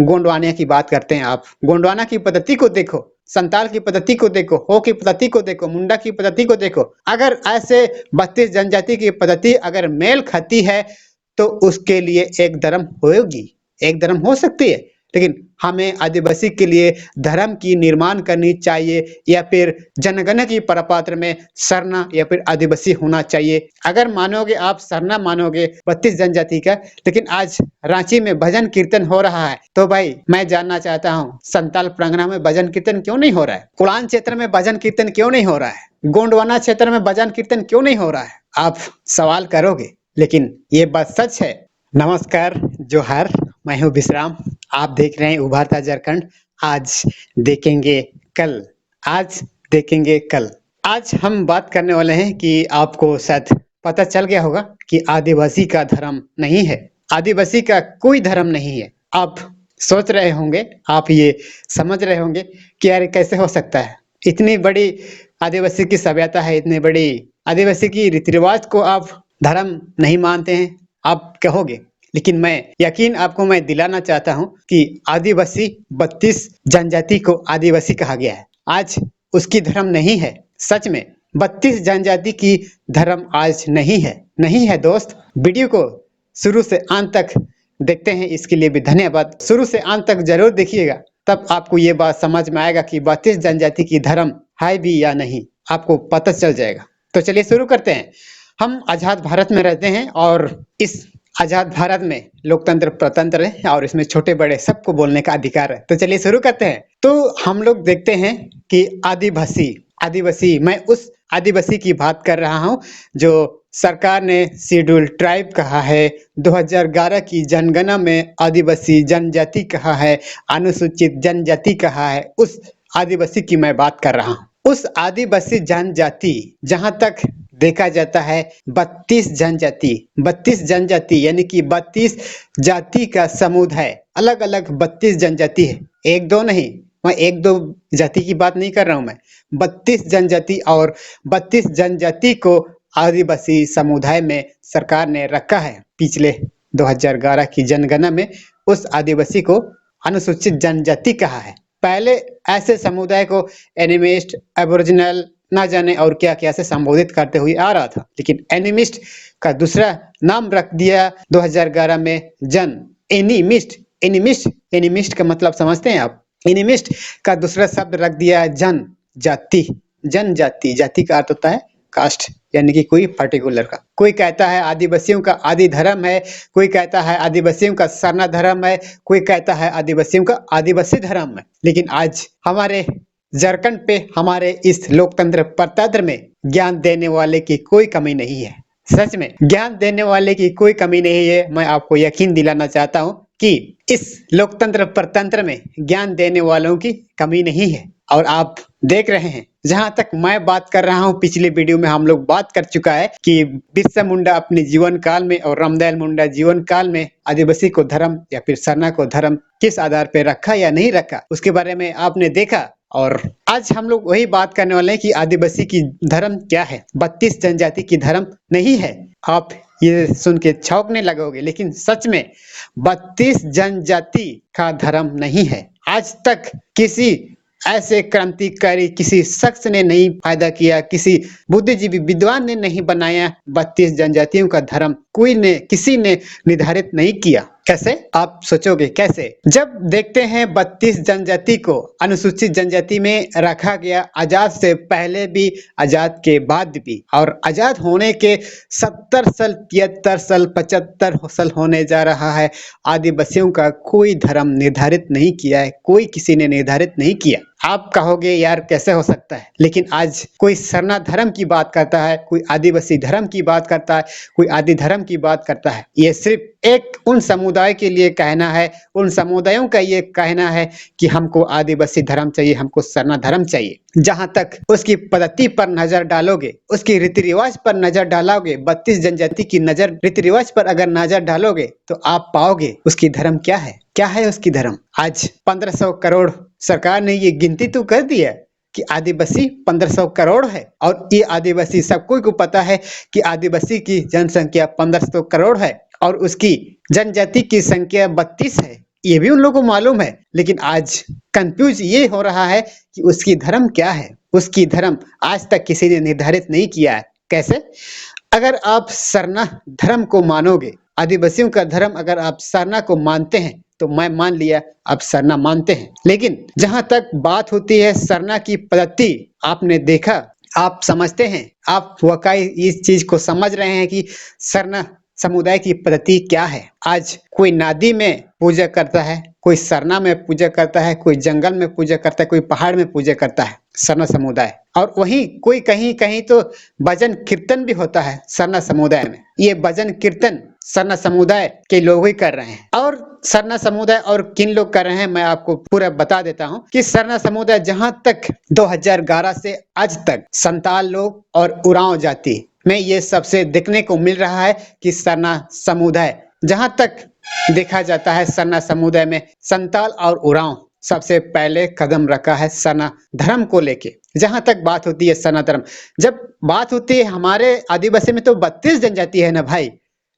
गोंडवाना की बात करते हैं आप। गोंडवाना की पद्धति को देखो, संताल की पद्धति को देखो, हो की पद्धति को देखो, मुंडा की पद्धति को देखो। अगर ऐसे 32 जनजाति की पद्धति अगर मेल खाती है तो उसके लिए एक धर्म होगी, एक धर्म हो सकती है। लेकिन हमें आदिवासी के लिए धर्म की निर्माण करनी चाहिए, या फिर जनगणना की प्रपत्र में सरना या फिर आदिवासी होना चाहिए। अगर मानोगे आप सरना मानोगे 32 जनजाति का, लेकिन आज रांची में भजन कीर्तन हो रहा है, तो भाई मैं जानना चाहता हूँ संताल परगना में भजन कीर्तन क्यों नहीं हो रहा है? कुलान क्षेत्र में भजन कीर्तन क्यों नहीं हो रहा है? गोंडवाना क्षेत्र में भजन कीर्तन क्यों नहीं हो रहा है? आप सवाल करोगे, लेकिन ये बात सच है। नमस्कार, जोहार, मैं हूँ विश्राम। आप देख रहे हैं उभरता झारखंड। आज देखेंगे कल, आज देखेंगे कल। आज हम बात करने वाले हैं कि आपको शायद पता चल गया होगा कि आदिवासी का धर्म नहीं है, आदिवासी का कोई धर्म नहीं है। आप सोच रहे होंगे, आप ये समझ रहे होंगे कि यार कैसे हो सकता है, इतनी बड़ी आदिवासी की सभ्यता है, इतनी बड़ी आदिवासी की रीति रिवाज को आप धर्म नहीं मानते हैं, आप कहोगे। लेकिन मैं यकीन आपको मैं दिलाना चाहता हूं कि आदिवासी 32 जनजाति को आदिवासी कहा गया है, आज उसकी धर्म नहीं है। सच में 32 जनजाति की धर्म आज नहीं है, नहीं है दोस्त। वीडियो को शुरू से अंत तक देखते हैं, इसके लिए भी धन्यवाद। शुरू से अंत तक जरूर देखिएगा, तब आपको ये बात समझ में आएगा कि 32 जनजाति की धर्म है भी या नहीं, आपको पता चल जाएगा। तो चलिए शुरू करते हैं। हम आजाद भारत में रहते हैं और इस आजाद भारत में लोकतंत्र प्रतंत्र है और इसमें छोटे बड़े सबको बोलने का अधिकार है। तो चलिए शुरू करते हैं। तो हम लोग देखते हैं कि आदिवासी, आदिवासी, मैं उस आदिवासी की बात कर रहा हूं जो सरकार ने शेड्यूल ट्राइब कहा है, 2011 की जनगणना में आदिवासी जनजाति कहा है, अनुसूचित जनजाति कहा है, उस आदिवासी की मैं बात कर रहा हूं। उस आदिवासी जनजाति, जहां तक देखा जाता है 32 जनजाति, 32 जनजाति यानी कि 32 जाति का समुदाय, अलग अलग 32 जनजाति है, एक दो नहीं। मैं एक दो जाति की बात नहीं कर रहा हूं, मैं 32 जनजाति, और 32 जनजाति को आदिवासी समुदाय में सरकार ने रखा है। पिछले 2011 की जनगणना में उस आदिवासी को अनुसूचित जनजाति कहा है। पहले ऐसे समुदाय को एनिमिस्ट, एबोरिजिनल, ना जाने और क्या क्या से संबोधित करते हुए आ रहा था, लेकिन एनिमिस्ट का दूसरा नाम रख दिया 2011 में जन एनिमिस्ट। एनिमिस्ट, एनिमिस्ट का मतलब समझते हैं आप? एनिमिस्ट का दूसरा शब्द रख दिया जन जाति। जनजाति, जाति का अर्थ होता है कास्ट, यानी कि कोई पर्टिकुलर का। कोई कहता है आदिवासियों का आदि धर्म है, कोई कहता है आदिवासियों का सरना धर्म है, कोई कहता है आदिवासियों का आदिवासी धर्म है। लेकिन आज हमारे झारखंड पे, हमारे इस लोकतंत्र प्रतंत्र में ज्ञान देने वाले की कोई कमी नहीं है। सच में ज्ञान देने वाले की कोई कमी नहीं है। मैं आपको यकीन दिलाना चाहता हूं कि इस लोकतंत्र प्रतंत्र में ज्ञान देने वालों की कमी नहीं है। और आप देख रहे हैं, जहां तक मैं बात कर रहा हूं, पिछले वीडियो में हम लोग बात कर चुका है कि बिरसा मुंडा अपने जीवन काल में और रामदयाल मुंडा जीवन काल में आदिवासी को धर्म या फिर सरना को धर्म किस आधार पर रखा या नहीं रखा, उसके बारे में आपने देखा। और आज हम लोग वही बात करने वाले हैं कि आदिवासी की धर्म क्या है, 32 जनजाति की धर्म नहीं है। आप ये सुन के छौंकने लगोगे, लेकिन सच में 32 जनजाति का धर्म नहीं है। आज तक किसी ऐसे क्रांतिकारी किसी शख्स ने नहीं पैदा किया, किसी बुद्धिजीवी विद्वान ने नहीं बनाया 32 जनजातियों का धर्म, कोई ने, किसी ने निर्धारित नहीं किया। कैसे? आप सोचोगे कैसे? जब देखते हैं 32 जनजाति को अनुसूचित जनजाति में रखा गया, आजाद से पहले भी, आजाद के बाद भी, और आजाद होने के 70 साल, 73 साल, 75 साल होने जा रहा है, आदिवासियों का कोई धर्म निर्धारित नहीं किया है, कोई किसी ने निर्धारित नहीं किया। आप कहोगे यार कैसे हो सकता है, लेकिन आज कोई सरना धर्म की बात करता है, कोई आदिवासी धर्म की बात करता है, कोई आदि धर्म की बात करता है। ये सिर्फ एक उन समुदाय के लिए कहना है, उन समुदायों का ये कहना है कि हमको आदिवासी धर्म चाहिए, हमको सरना धर्म चाहिए। जहां तक उसकी पद्धति पर नजर डालोगे, उसकी रीति रिवाज पर नजर डालोगे, 32 जनजाति की नजर रीति रिवाज पर अगर नजर डालोगे तो आप पाओगे उसकी धर्म क्या है। क्या है उसकी धर्म? आज 1500 करोड़ सरकार ने ये गिनती तो कर दी है कि आदिवासी 1500 करोड़ है, और ये आदिवासी सबको को पता है कि आदिवासी की जनसंख्या 1500 करोड़ है और उसकी जनजाति की संख्या 32 है। ये भी उन लोगों को मालूम है, लेकिन आज कंफ्यूज ये हो रहा है कि उसकी धर्म क्या है। उसकी धर्म आज तक किसी ने निर्धारित नहीं किया है। कैसे? अगर आप सरना धर्म को मानोगे, आदिवासियों का धर्म अगर आप सरना को मानते हैं, तो मैं मान लिया आप सरना मानते हैं। लेकिन जहां तक बात होती है सरना की पद्धति, आपने देखा, आप समझते हैं, आप वाकई इस चीज को समझ रहे हैं कि सरना समुदाय की पद्धति क्या है। आज कोई नदी में पूजा करता है, कोई सरना में पूजा करता है, कोई जंगल में पूजा करता है, कोई पहाड़ में पूजा करता है सरना समुदाय। और वहीं कोई कहीं कहीं तो भजन कीर्तन भी होता है सरना समुदाय में। ये भजन कीर्तन सरना समुदाय के लोग ही कर रहे हैं। और सरना समुदाय और किन लोग कर रहे हैं मैं आपको पूरा बता देता हूं कि सरना समुदाय जहां तक 2011 से आज तक संताल लोग और उरांव जाति में ये सबसे देखने को मिल रहा है कि सरना समुदाय जहां तक देखा जाता है, सरना समुदाय में संताल और उरांव सबसे पहले कदम रखा है सरना धर्म को लेके। जहां तक बात होती है सरना धर्म, जब बात होती है हमारे आदिवासी में तो 32 जनजाति है ना भाई,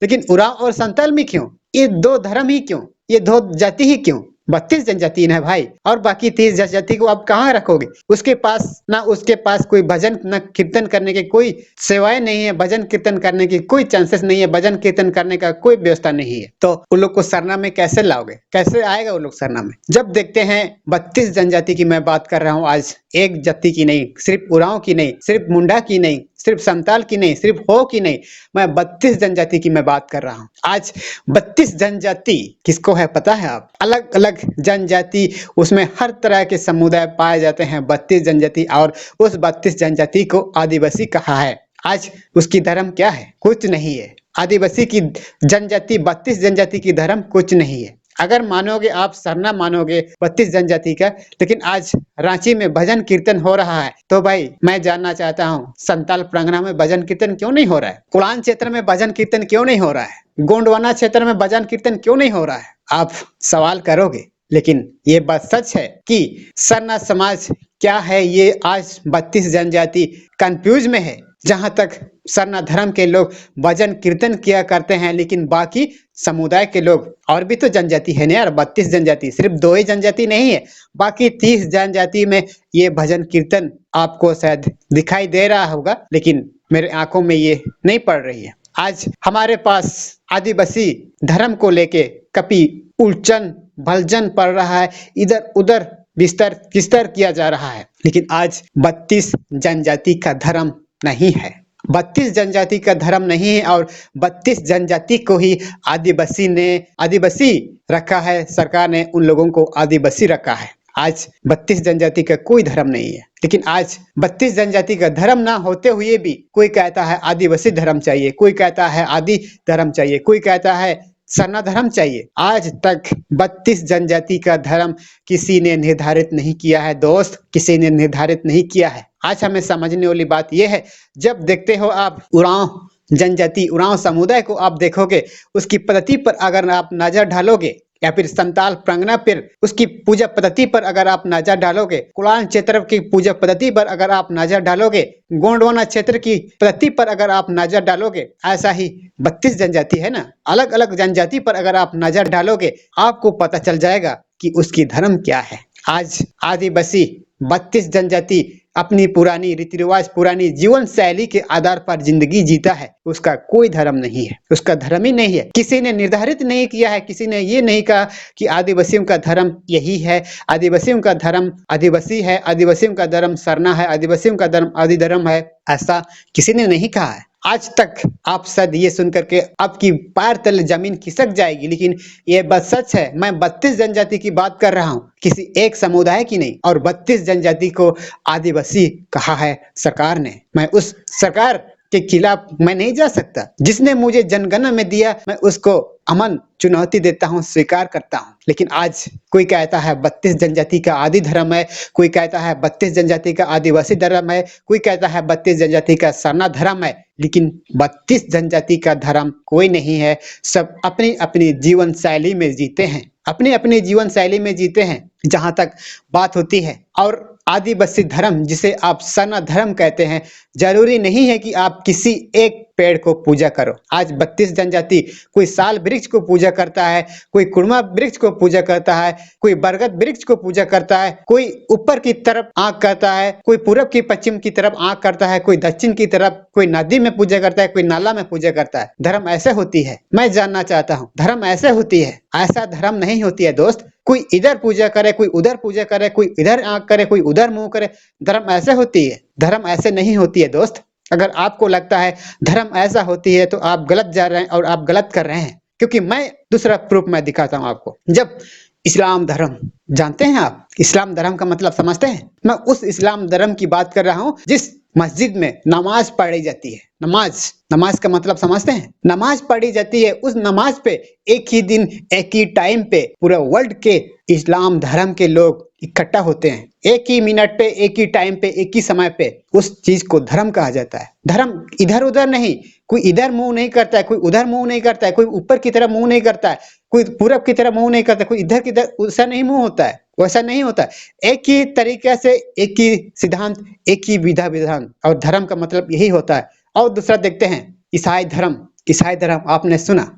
लेकिन उरांव और संताल में क्यों? ये दो धर्म ही क्यों? ये दो जाति ही क्यों? 32 जनजाति है भाई, और बाकी 30 जनजाति को आप कहाँ रखोगे? उसके पास कोई भजन न कीर्तन करने की कोई सेवाएं नहीं है, भजन कीर्तन करने की कोई चांसेस नहीं है, भजन कीर्तन करने का कोई व्यवस्था नहीं है। तो उन लोग को सरना में कैसे लाओगे? कैसे आएगा वो लोग सरना में? जब देखते हैं 32 जनजाति की मैं बात कर रहा हूँ आज, एक जाति की नहीं, सिर्फ उरांव की नहीं, सिर्फ मुंडा की नहीं, सिर्फ संताल की नहीं, सिर्फ हो की नहीं, मैं 32 जनजाति की मैं बात कर रहा हूँ। आज 32 जनजाति किसको है पता है आप? अलग अलग जनजाति, उसमें हर तरह के समुदाय पाए जाते हैं 32 जनजाति, और उस 32 जनजाति को आदिवासी कहा है। आज उसकी धर्म क्या है? कुछ नहीं है। आदिवासी की जनजाति 32 जनजाति की धर्म कुछ नहीं है। अगर मानोगे आप सरना मानोगे 32 जनजाति का, लेकिन आज रांची में भजन कीर्तन हो रहा है, तो भाई मैं जानना चाहता हूँ संताल परगना में भजन कीर्तन क्यों नहीं हो रहा है? कुलान क्षेत्र में भजन कीर्तन क्यों नहीं हो रहा है? गोंडवाना क्षेत्र में भजन कीर्तन क्यों नहीं हो रहा है? आप सवाल करोगे, लेकिन ये बात सच है कि सरना समाज क्या है ये आज 32 जनजाति कंफ्यूज में है। जहां तक सरना धर्म के लोग भजन कीर्तन किया करते हैं, लेकिन बाकी समुदाय के लोग, और भी तो जनजाति है ना यार, 32 जनजाति, सिर्फ 2 ही जनजाति नहीं है, बाकी 30 जनजाति में ये भजन कीर्तन आपको शायद दिखाई दे रहा होगा, लेकिन मेरे आंखों में ये नहीं पड़ रही है। आज हमारे पास आदिवासी धर्म को लेके कभी उलझन भलजन पड़ रहा है, इधर उधर बिस्तर किस्तर किया जा रहा है, लेकिन आज 32 जनजाति का धर्म नहीं है। 32 जनजाति का धर्म नहीं है, और 32 जनजाति को ही आदिवासी रखा है। सरकार ने उन लोगों को आदिवासी रखा है। आज 32 जनजाति का कोई धर्म नहीं है, लेकिन आज 32 जनजाति का धर्म ना होते हुए भी कोई कहता है आदिवासी धर्म चाहिए, कोई कहता है आदि धर्म चाहिए, कोई कहता है सरना धर्म चाहिए। आज तक 32 जनजाति का धर्म किसी ने निर्धारित नहीं किया है दोस्त, किसी ने निर्धारित नहीं किया है। आज हमें समझने वाली बात यह है, जब देखते हो आप उरांव जनजाति, उरांव समुदाय को आप देखोगे, उसकी पद्धति पर अगर आप नजर डालोगे, या फिर संताल परगना पर उसकी पूजा पद्धति पर अगर आप नजर डालोगे, कुलान क्षेत्र की पूजा पद्धति पर अगर आप नजर डालोगे, गोंडवाना क्षेत्र की पद्धति पर अगर आप नजर डालोगे, ऐसा ही 32 जनजाति है ना, अलग अलग जनजाति पर अगर आप नजर डालोगे, आपको पता चल जाएगा कि उसकी धर्म क्या है। आज आदिवासी 32 जनजाति अपनी पुरानी रीति रिवाज, पुरानी जीवन शैली के आधार पर जिंदगी जीता है, उसका कोई धर्म नहीं है, उसका धर्म ही नहीं है। किसी ने निर्धारित नहीं किया है, किसी ने ये नहीं कहा कि आदिवासियों का धर्म यही है, आदिवासियों का धर्म आदिवासी है, आदिवासियों का धर्म सरना है, आदिवासियों का धर्म आदि धर्म है, ऐसा किसी ने नहीं कहा है। आज तक आप शायद ये सुनकर के आपकी पैर तले जमीन खिसक जाएगी, लेकिन ये बात सच है। मैं 32 जनजाति की बात कर रहा हूँ, किसी एक समुदाय की नहीं, और 32 जनजाति को आदिवासी कहा है सरकार ने। मैं उस सरकार के खिलाफ मैं नहीं जा सकता। जिसने मुझे जनगणना में दिया, मैं उसको अमन चुनौती देता हूँ, स्वीकार करता हूँ। लेकिन आज कोई कहता है 32 जनजाति का आदि धर्म है, कोई कहता है 32 जनजाति का आदिवासी धर्म है, कोई कहता है 32 जनजाति का सरना धर्म है, लेकिन 32 जनजाति का धर्म कोई नहीं है। सब अपनी अपनी जीवन शैली में जीते हैं, अपनी अपनी जीवन शैली में जीते हैं। जहां तक बात होती है, और आदिवासी धर्म जिसे आप सरना धर्म कहते हैं, जरूरी नहीं है कि आप किसी एक पेड़ को पूजा करो। आज 32 जनजाति कोई साल वृक्ष को पूजा करता है, कोई कुड़मा वृक्ष को पूजा करता है, कोई बरगद वृक्ष को पूजा करता है, कोई ऊपर की तरफ आंख करता है, कोई पूरब की पश्चिम की तरफ आंख करता है, कोई दक्षिण की तरफ, कोई नदी में पूजा करता है, कोई नाला में पूजा करता है। धर्म ऐसे होती है? मैं जानना चाहता हूँ, धर्म ऐसे होती है? ऐसा धर्म नहीं होती है दोस्त। कोई इधर पूजा करे, कोई उधर पूजा करे, कोई इधर आंख करे, कोई उधर मुंह करे। धर्म ऐसे होती है? धर्म ऐसे नहीं होती है दोस्त। अगर आपको लगता है धर्म ऐसा होती है तो आप गलत जा रहे हैं और आप गलत कर रहे हैं, क्योंकि मैं दूसरा प्रूफ मैं दिखाता हूं आपको। जब इस्लाम धर्म, जानते हैं आप इस्लाम धर्म का मतलब समझते हैं? मैं उस इस्लाम धर्म की बात कर रहा हूं जिस मस्जिद में नमाज पढ़ी जाती है। नमाज का मतलब समझते हैं? नमाज पढ़ी जाती है, उस नमाज पे एक ही दिन एक ही टाइम पे पूरा वर्ल्ड के इस्लाम धर्म के लोग इकट्ठा होते हैं। एक ही मिनट पे, एक ही टाइम पे, एक ही समय पे। उस चीज को धर्म कहा जाता है। धर्म इधर उधर नहीं, कोई इधर मुंह नहीं करता है, कोई उधर मुंह नहीं करता है, कोई ऊपर की तरफ मुंह नहीं करता है, कोई पूरब की तरफ मुंह नहीं करता, कोई इधर की तरफ, वैसा नहीं मुंह होता है, वैसा नहीं होता है। एक ही तरीके से, एक ही सिद्धांत, एक ही विधान, और धर्म का मतलब यही होता है। और दूसरा देखते हैं ईसाई धर्म। ईसाई धर्म आपने सुना?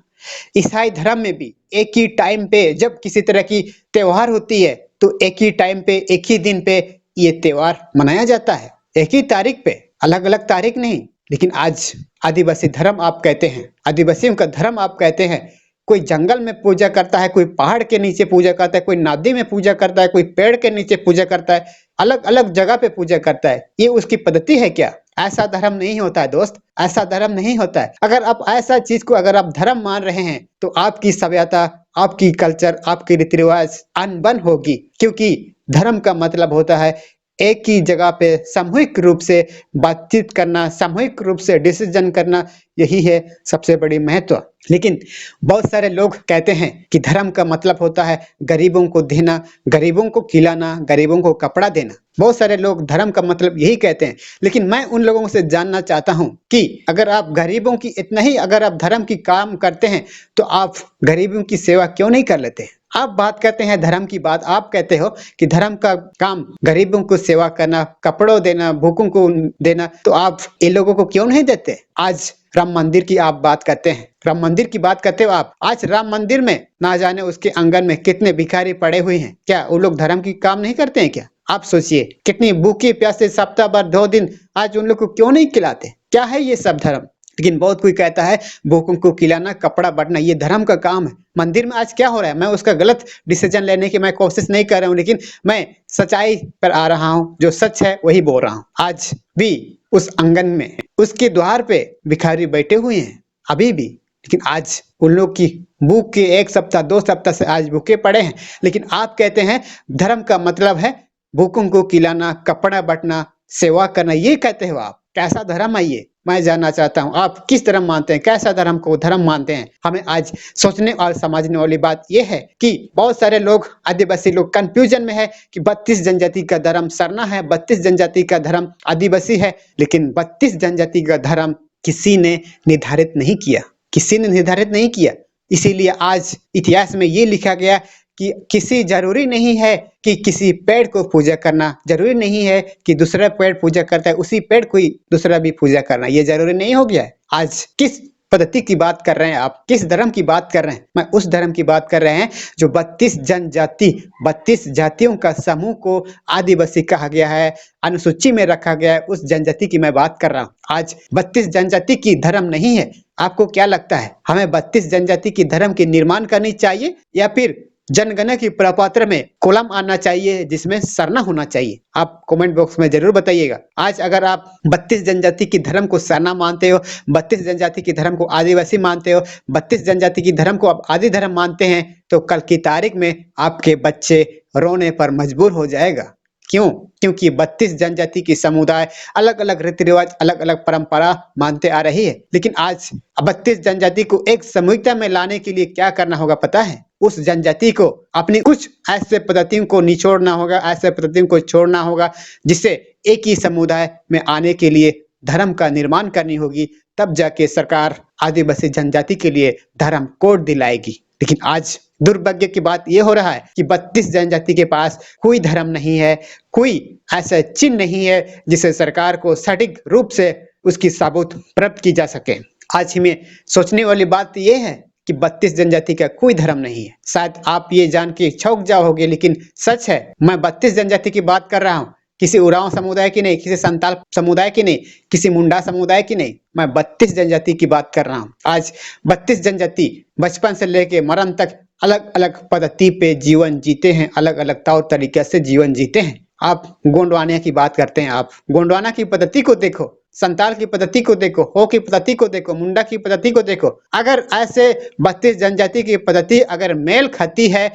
ईसाई धर्म में भी एक ही टाइम पे जब किसी तरह की त्योहार होती है तो एक ही टाइम पे, एक ही दिन पे ये त्योहार मनाया जाता है, एक ही तारीख पे, अलग अलग तारीख नहीं। लेकिन आज आदिवासी धर्म आप कहते हैं, आदिवासियों का धर्म आप कहते हैं, कोई जंगल में पूजा करता है, कोई पहाड़ के नीचे पूजा करता है, कोई नदी में पूजा करता है, कोई पेड़ के नीचे पूजा करता है, अलग अलग जगह पे पूजा करता है। ये उसकी पद्धति है क्या? ऐसा धर्म नहीं होता है दोस्त, ऐसा धर्म नहीं होता है। अगर आप ऐसा चीज को अगर आप धर्म मान रहे हैं तो आपकी सभ्यता, आपकी कल्चर, आपकी रीति रिवाज अनबन होगी। क्योंकि धर्म का मतलब होता है एक ही जगह पे सामूहिक रूप से बातचीत करना, सामूहिक रूप से डिसीजन करना, यही है सबसे बड़ी महत्व। लेकिन बहुत सारे लोग कहते हैं कि धर्म का मतलब होता है गरीबों को देना, गरीबों को खिलाना, गरीबों को कपड़ा देना। बहुत सारे लोग धर्म का मतलब यही कहते हैं। लेकिन मैं उन लोगों से जानना चाहता हूं कि अगर आप गरीबों की इतना ही अगर आप धर्म की काम करते हैं तो आप गरीबों की सेवा क्यों नहीं कर लेते? आप बात करते हैं धर्म की बात, आप कहते हो कि धर्म का काम गरीबों को सेवा करना, कपड़ों देना, भूखों को देना, तो आप इन लोगों को क्यों नहीं देते? आज राम मंदिर की आप बात करते हैं, राम मंदिर की बात करते हो आप। आज राम मंदिर में ना जाने उसके आंगन में कितने भिखारी पड़े हुए हैं। क्या वो लोग धर्म की काम नहीं करते हैं क्या? आप सोचिए, कितनी भूखे प्यासे सप्ताह भर 2 दिन आज उन लोग को क्यों नहीं खिलाते? क्या है ये सब धर्म? लेकिन बहुत कोई कहता है भूखों को खिलाना, कपड़ा बांटना ये धर्म का काम है। मंदिर में आज क्या हो रहा है? मैं उसका गलत डिसीजन लेने की मैं कोशिश नहीं कर रहा हूँ, लेकिन मैं सच्चाई पर आ रहा हूँ, जो सच है वही बोल रहा हूँ। आज भी उस आंगन में, उसके द्वार पे भिखारी बैठे हुए हैं अभी भी। लेकिन आज उन लोग की भूख के 1 सप्ताह 2 सप्ताह से आज भूखे पड़े हैं। लेकिन आप कहते हैं धर्म का मतलब है भूखों को खिलाना, कपड़ा बांटना, सेवा करना। ये कहते हो आप? कैसा धर्म है ये? मैं जानना चाहता हूँ आप किस धर्म मानते हैं, कैसा धर्म को धर्म मानते हैं? हमें आज सोचने और समझने वाली बात यह है कि बहुत सारे लोग, आदिवासी लोग कंफ्यूजन में है कि 32 जनजाति का धर्म सरना है, 32 जनजाति का धर्म आदिवासी है। लेकिन 32 जनजाति का धर्म किसी ने निर्धारित नहीं किया, किसी ने निर्धारित नहीं किया। इसीलिए आज इतिहास में ये लिखा गया कि किसी जरूरी नहीं है कि किसी पेड़ को पूजा करना, जरूरी नहीं है कि दूसरा पेड़ पूजा करता है उसी पेड़ को ही दूसरा भी पूजा करना, ये जरूरी नहीं हो गया है। आज किस पद्धति की बात कर रहे हैं आप? किस धर्म की बात कर रहे हैं? मैं उस धर्म की बात कर रहे हैं जो 32 जनजाति, 32 जातियों का समूह को आदिवासी कहा गया है, अनुसूची में रखा गया है, उस जनजाति की मैं बात कर रहा हूँ। आज 32 जनजाति की धर्म नहीं है। आपको क्या लगता है हमें 32 जनजाति की धर्म की निर्माण करनी चाहिए या फिर जनगणना की प्रपत्र में कॉलम आना चाहिए जिसमें सरना होना चाहिए? आप कमेंट बॉक्स में जरूर बताइएगा। आज अगर आप 32 जनजाति की धर्म को सरना मानते हो, 32 जनजाति की धर्म को आदिवासी मानते हो, 32 जनजाति की धर्म को आप आदि धर्म मानते हैं, तो कल की तारीख में आपके बच्चे रोने पर मजबूर हो जाएगा। क्यों? क्योंकि 32 जनजाति की समुदाय अलग अलग रीति रिवाज, अलग अलग परंपरा मानते आ रही है। लेकिन आज 32 जनजाति को एक सामूहिकता में लाने के लिए क्या करना होगा पता है? उस जनजाति को अपनी कुछ ऐसे पद्धतियों को निचोड़ना होगा, ऐसे पद्धतियों को छोड़ना होगा, जिससे एक ही समुदाय में आने के लिए धर्म का निर्माण करनी होगी। तब जाके सरकार आदिवासी जनजाति के लिए धर्म कोड दिलाएगी। लेकिन आज दुर्भाग्य की बात यह हो रहा है कि 32 जनजाति के पास कोई धर्म नहीं है, कोई ऐसा चिन्ह नहीं है जिसे सरकार को सटीक रूप से उसकी सबूत प्राप्त की जा सके। आज हमें सोचने वाली बात यह है कि 32 जनजाति का कोई धर्म नहीं है। शायद आप ये जान के चौंक जाओगे, लेकिन सच है। मैं 32 जनजाति की बात कर रहा हूँ, किसी उरांव समुदाय की नहीं, किसी संताल समुदाय की नहीं, किसी मुंडा समुदाय की नहीं। मैं 32 जनजाति की बात कर रहा हूँ। आज 32 जनजाति बचपन से लेके मरण तक अलग अलग पद्धति पे जीवन जीते हैं, अलग अलग तौर तरीके से जीवन जीते हैं। आप गोंडवाना की बात करते हैं, आप गोंडवाना की पद्धति को देखो, संताल की पद्धति को देखो, हो की पद्धति को देखो, मुंडा की पद्धति को देखो। अगर ऐसे 32 जनजाति की पद्धति अगर मेल खाती है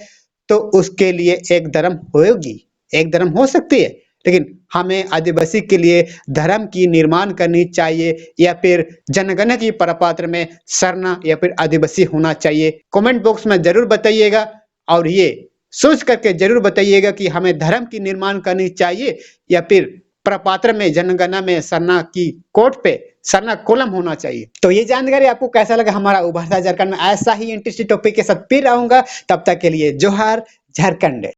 तो उसके लिए एक धर्म होगी, एक धर्म हो सकती है। लेकिन हमें आदिवासी के लिए धर्म की निर्माण करनी चाहिए या फिर जनगणना की प्रपत्र में सरना या फिर आदिवासी होना चाहिए। कमेंट बॉक्स में जरूर बताइएगा और ये सोच करके जरूर बताइएगा कि हमें धर्म की निर्माण करनी चाहिए या फिर प्रपत्र में जनगणना में सरना की कोट पे सरना कॉलम होना चाहिए। तो ये जानकारी आपको कैसा लगा? हमारा उभरता झारखंड में ऐसा ही इंटरेस्टिंग टॉपिक के साथ फिर आऊंगा। तब तक के लिए जोहार झारखंड।